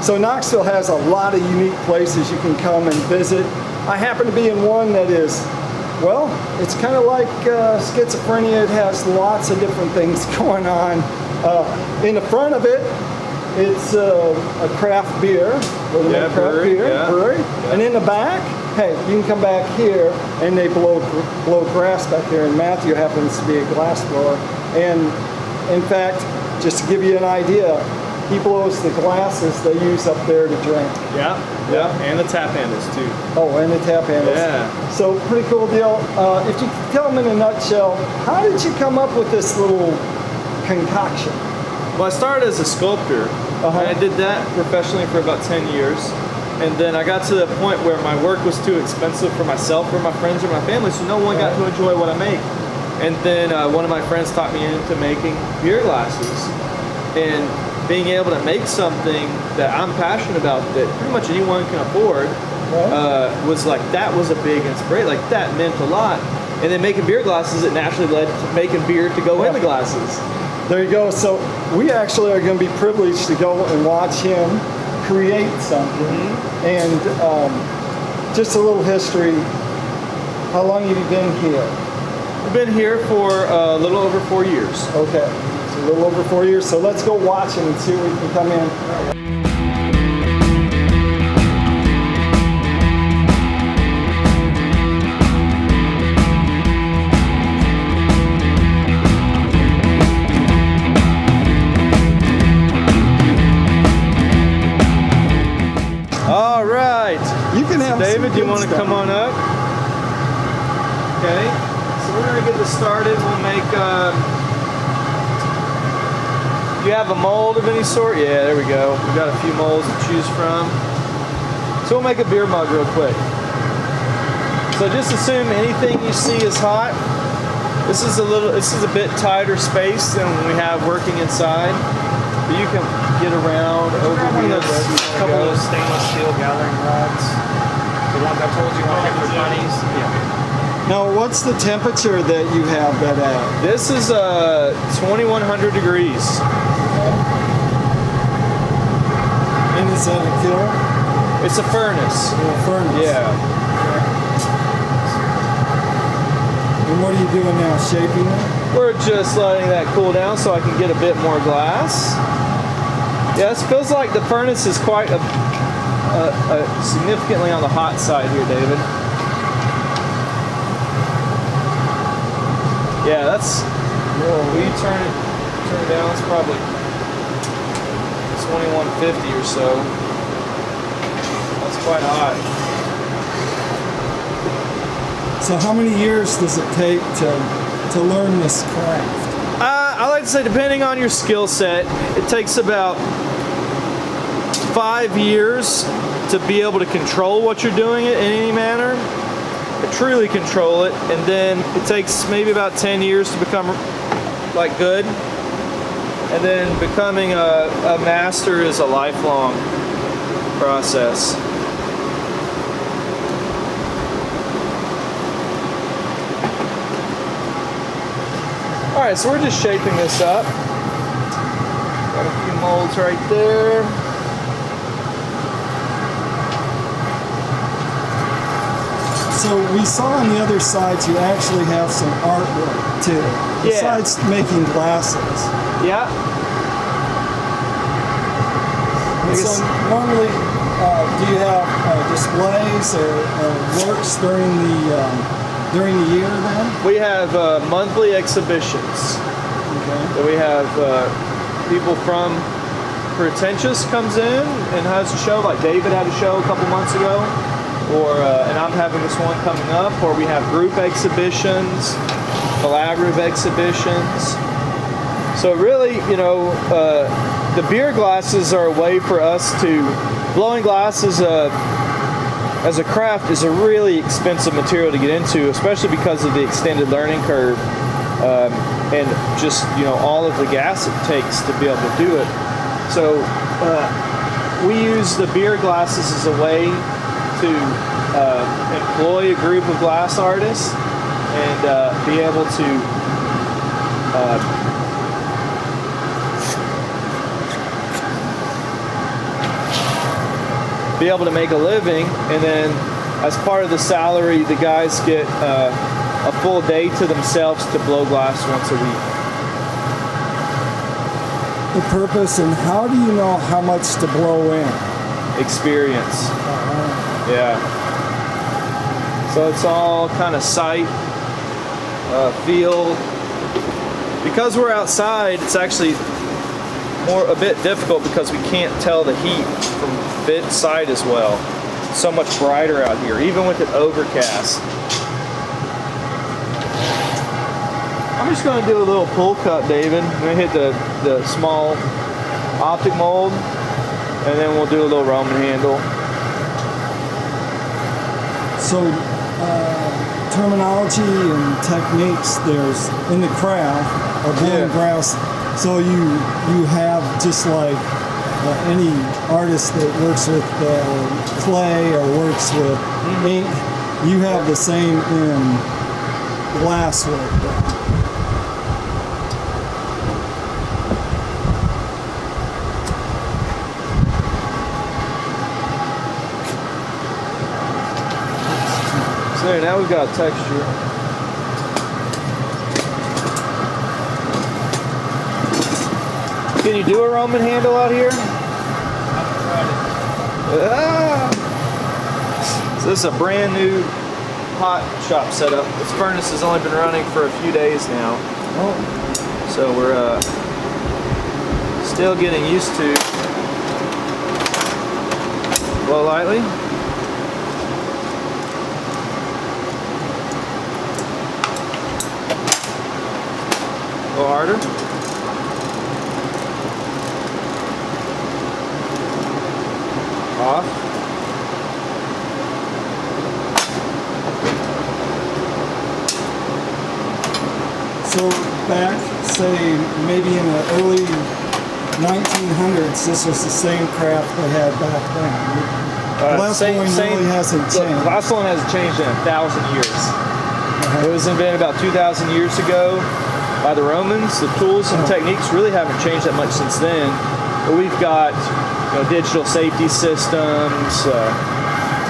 So Knoxville has a lot of unique places you can come and visit. I happen to be in one that is, well, it's kind of like schizophrenia. It has lots of different things going on. In the front of it, it's a craft beer. Brewery. Yeah. And in the back, hey, you can come back here and they blow grass back here. And Matthew happens to be a glass blower. And in fact, just to give you an idea, he blows the glasses they use up there to drink. Yeah, and the tap handles too. Oh, and the tap handles. Yeah. So pretty cool deal. If you could tell them in a nutshell, how did you come up with this little concoction? Well, I started as a sculptor. And I did that professionally for about 10 years. And then I got to the point where my work was too expensive for myself, or my friends, or my family, so no one got to enjoy what I make. And then one of my friends taught me into making beer glasses. And being able to make something that I'm passionate about, that pretty much anyone can afford, was like, that was a big inspiration. Like, that meant a lot. And then making beer glasses, it naturally led to making beer to go in the glasses. There you go. So we actually are going to be privileged to go and watch him create something. And just a little history. How long have you been here? I've been here for a little over 4 years. Okay. So a little over 4 years. So let's go watch him and see if we can come in. David, do you want to come on up? Okay, so we're going to get this started. We'll make, do you have a mold of any sort? Yeah, there we go. We've got a few molds to choose from. So we'll make a beer mug real quick. So just assume anything you see is hot. This is a bit tighter space than we have working inside. But you can get around over here. A couple of those stainless steel gathering rods. The ones I told you about for bunnies. Yeah. Now, what's the temperature that you have that at? This is 2100 degrees. And is that a kiln? It's a furnace. A furnace. Yeah. And what are you doing now? Shaping it? We're just letting that cool down so I can get a bit more glass. Yeah, this feels like the furnace is quite significantly on the hot side here, David. Yeah, that's. We turn it down. It's probably 2150 or so. That's quite hot. So, how many years does it take to learn this craft? I like to say, depending on your skill set, it takes about 5 years to be able to control what you're doing in any manner, to truly control it, and then it takes maybe about 10 years to become like good, and then becoming a master is a lifelong process. All right, so we're just shaping this up. Got a few molds right there. So we saw on the other sides you actually have some artwork too, besides making glasses. Yeah. So normally, do you have displays or works during the year then? We have monthly exhibitions. Okay. So we have people from Pretentious comes in and has a show, like David had a show a couple months ago. And I'm having this one coming up, or we have group exhibitions, collaborative exhibitions. So really, the beer glasses are a way for us to, blowing glasses as a craft is a really expensive material to get into, especially because of the extended learning curve and just, all of the gas it takes to be able to do it. So we use the beer glasses as a way to employ a group of glass artists and be able to be able to make a living, and then as part of the salary, the guys get a full day to themselves to blow glass once a week. The purpose, and how do you know how much to blow in? Experience. Yeah. So it's all kind of sight, feel. Because we're outside, it's actually a bit difficult because we can't tell the heat from sight as well. It's so much brighter out here, even with it overcast. I'm just going to do a little pull cut, David. I'm going to hit the small optic mold, and then we'll do a little Roman handle. So, terminology and techniques there's in the craft of blowing glass. So you have, just like any artist that works with clay or works with ink, you have the same in glass work. So now we've got texture. Can you do a Roman handle out here? So this is a brand new hot shop setup. This furnace has only been running for a few days now. So we're still getting used to. Blow lightly. A little harder. Off. So back, say, maybe in the early 1900s, this was the same craft they had back then. Glass blowing really hasn't changed. Glass blowing hasn't changed in 1,000 years. It was invented about 2,000 years ago by the Romans. The tools and techniques really haven't changed that much since then. But we've got digital safety systems,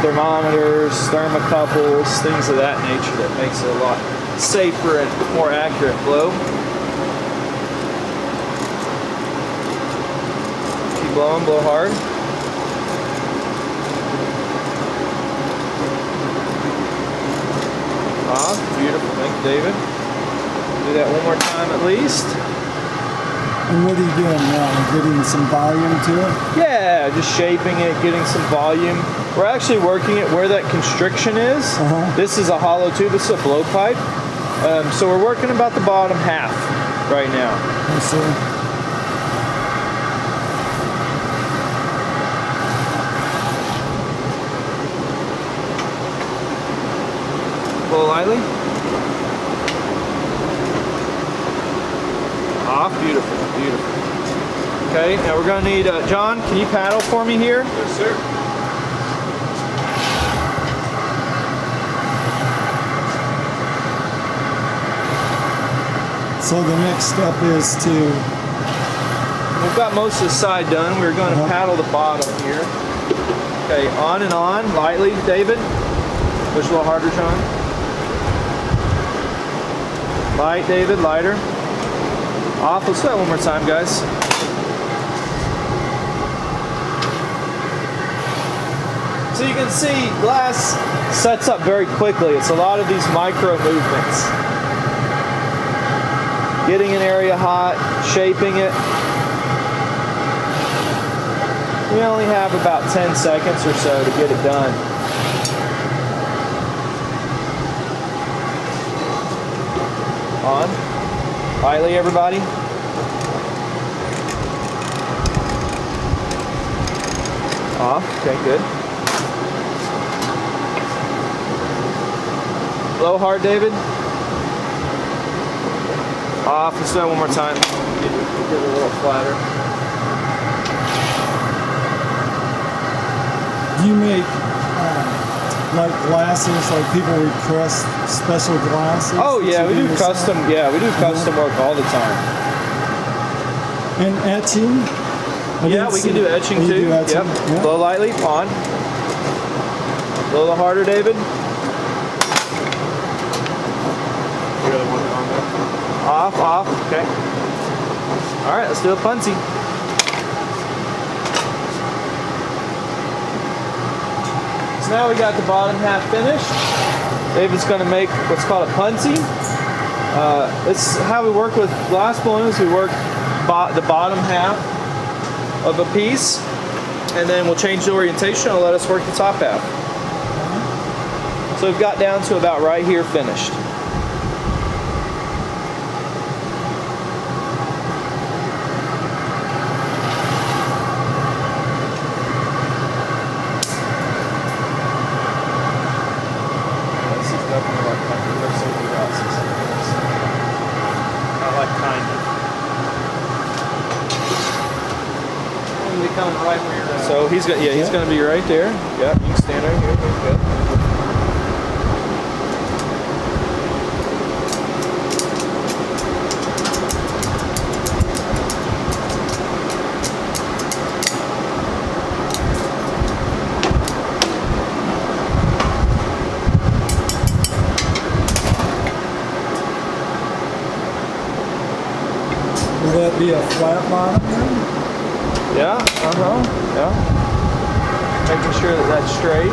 thermometers, thermocouples, things of that nature that makes it a lot safer and more accurate blow. Keep blowing, blow hard. Beautiful, thank you, David. Do that one more time at least. And what are you doing now? Getting some volume to it? Yeah, just shaping it, getting some volume. We're actually working it where that constriction is. This is a hollow tube, this is a blowpipe. So we're working about the bottom half right now. I see. Blow lightly. Off, beautiful, beautiful. Okay, now we're gonna need, John, can you paddle for me here? Yes, sir. So the next step is to... We've got most of the side done. We're going to paddle the bottom here. Okay, on and on, lightly, David. Push a little harder, John. Light, David, lighter. Off, let's do that one more time, guys. So you can see glass sets up very quickly. It's a lot of these micro movements. Getting an area hot, shaping it. We only have about 10 seconds or so to get it done. On. Lightly, everybody. Off. Okay, good. Blow hard, David. Off. Let's do that one more time. Get it a little flatter. Do you make like glasses, like people request special glasses? Oh yeah, we do custom. Yeah, we do custom work all the time. And etching? Yeah, we can do etching You too. do etching? Yep. Yeah. Blow lightly, on. A little harder, David. You really want it on there? Off, off. Okay. All right, let's do a punsy. So now we got the bottom half finished. David's going to make what's called a punsy. This is how we work with glass balloons. We work the bottom half of a piece, and then we'll change the orientation and let us work the top half. So we've got down to about right here finished. This is definitely like there's safety glasses. I like kind of. Be coming right where you're at. So he's got, yeah, he's going to be right there. Yeah, you can stand right here. Good. Will that be a flat bottom then? Yeah, yeah. Making sure that that's straight.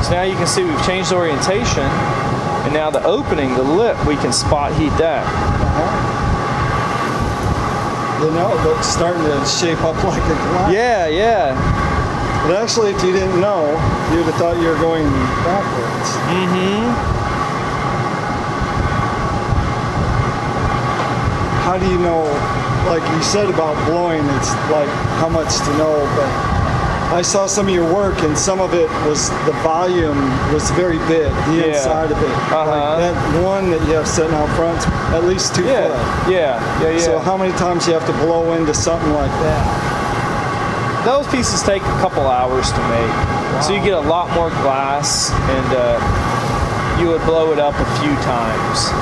So now you can see we've changed the orientation, and now the opening, the lip, we can spot heat that. You know, it looks starting to shape up like a glass. Yeah, yeah. But actually, if you didn't know, you'd have thought you were going backwards. Mm-hmm. How do you know, like you said about blowing, it's like how much to know, but I saw some of your work and some of it was, the volume was very big, the inside of it. Uh-huh. Like that one that you have sitting out front, at least 2 foot. Yeah. So how many times you have to blow into something like that? Those pieces take a couple hours to make. Wow. So you get a lot more glass, and you would blow it up a few times.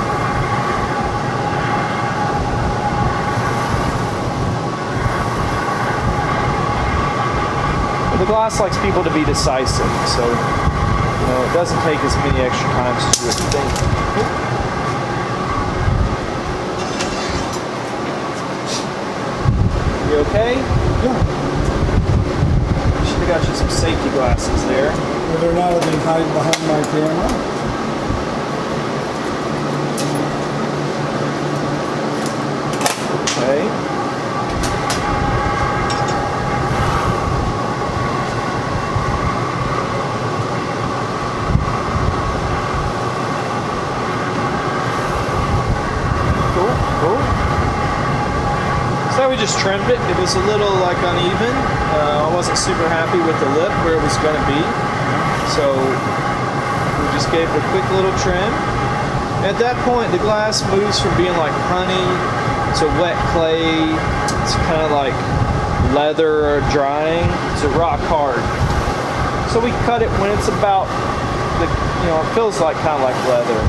The glass likes people to be decisive, so it doesn't take as many extra times as you would think. You okay? Yeah. Should have got you some safety glasses there. Whether or not I've been hiding behind my camera. Okay. So we just trimmed it. It was a little like uneven. I wasn't super happy with the lip where it was going to be. So we just gave it a quick little trim. At that point, the glass moves from being like honey to wet clay. It's kind of like leather or drying to rock hard. So we cut it when it's about, it feels like kind of like leather.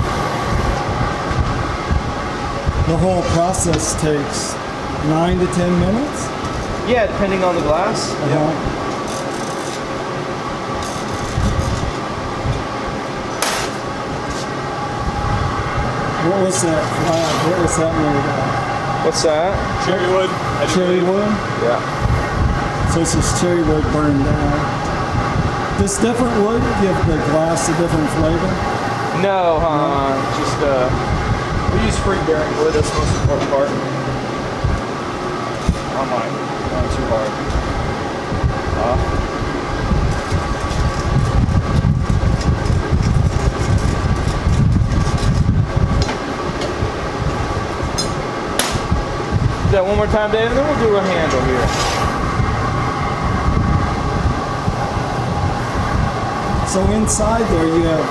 The whole process takes 9 to 10 minutes? Yeah, depending on the glass. What was that flag? What was that made of? What's that? Cherry wood. Cherry wood? Yeah. So this is cherry wood burned down. Does different wood give the glass a different flavor? No, just we use free bearing wood. That's the most important part. On mine, not too hard. Do that one more time, Dave, and then we'll do a handle here. So inside there you have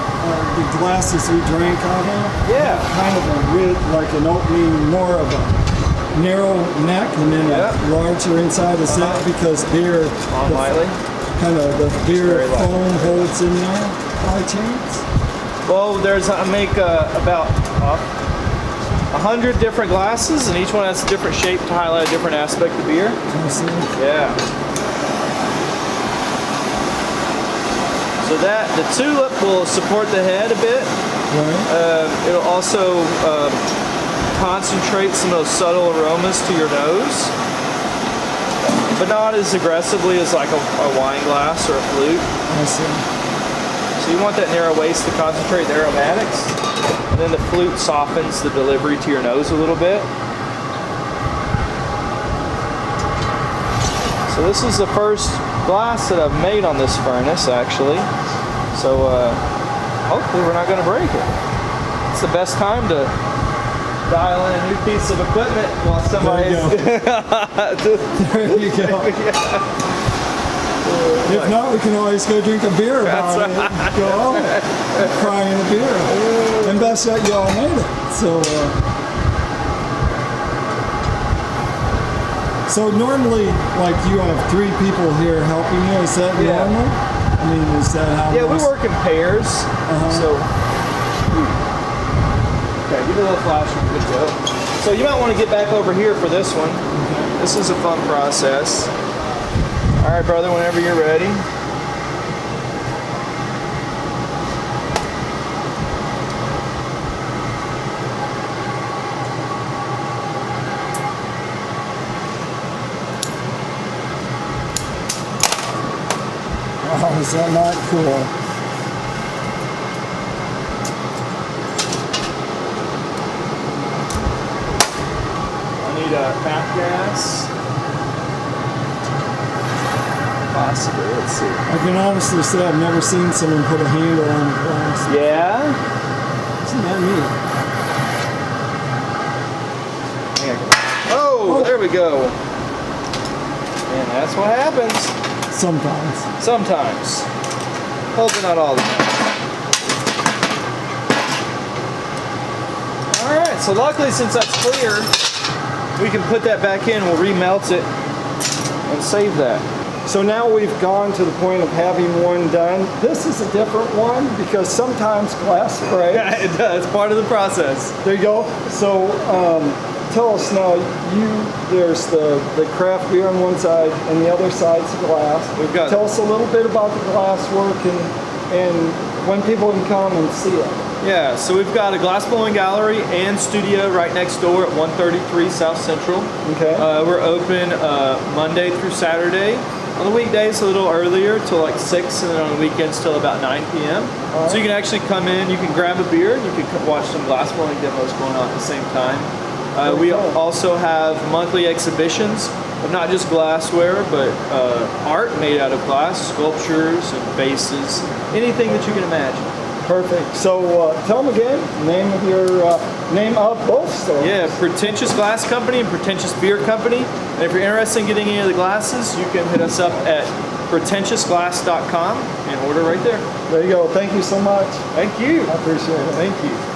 the glasses we drank out of. Yeah. Kind of a like an opening, more of a narrow neck and then a larger inside. Is that because beer, kind of the beer foam holds in there by chance? Well, I make about 100 different glasses, and each one has a different shape to highlight a different aspect of beer. I see. Yeah. So that the tulip will support the head a bit. Right. It'll also concentrate some of those subtle aromas to your nose, but not as aggressively as like a wine glass or a flute. I see. So you want that narrow waist to concentrate the aromatics, and then the flute softens the delivery to your nose a little bit. So this is the first glass that I've made on this furnace, actually. So hopefully we're not going to break it. It's the best time to dial in a new piece of equipment while somebody. There you go. If not, we can always go drink a beer about it. Go home, crying a beer. And best yet, you all made it. So normally, like you have 3 people here helping you. Is that normal? I mean, is that how? Yeah, we work in pairs. So, okay, give it a little flash and good go. So you might want to get back over here for this one. Okay. This is a fun process. All right, brother, whenever you're ready. Oh, is that not cool? I need a half gas. Possibly, let's see. I can honestly say I've never seen someone put a handle on a glass. Yeah? Isn't that neat? Oh, there we go. And that's what happens. Sometimes. Sometimes. Hopefully not all the time. Alright, so luckily since that's clear, we can put that back in, we'll remelt it, and save that. So now we've gone to the point of having one done. This is a different one because sometimes glass breaks. Yeah, it does. Part of the process. There you go. So tell us now, there's the craft beer on one side and the other side's the glass. Tell us a little bit about the glass work and when people can come and see it. Yeah, so we've got a glass blowing gallery and studio right next door at 133 South Central. Okay. We're open Monday through Saturday. On the weekdays a little earlier till like 6, and then on the weekends till about 9 p.m. Right. So you can actually come in, you can grab a beer, and you can watch some glass blowing demos going on at the same time. We also have monthly exhibitions of not just glassware, but art made out of glass, sculptures and vases, anything that you can imagine. Perfect. So tell them again, name of both stores. Yeah, Pretentious Glass Company and Pretentious Beer Company. And if you're interested in getting any of the glasses, you can hit us up at pretentiousglass.com and order right there. There you go. Thank you so much. Thank you. I appreciate it. Thank you.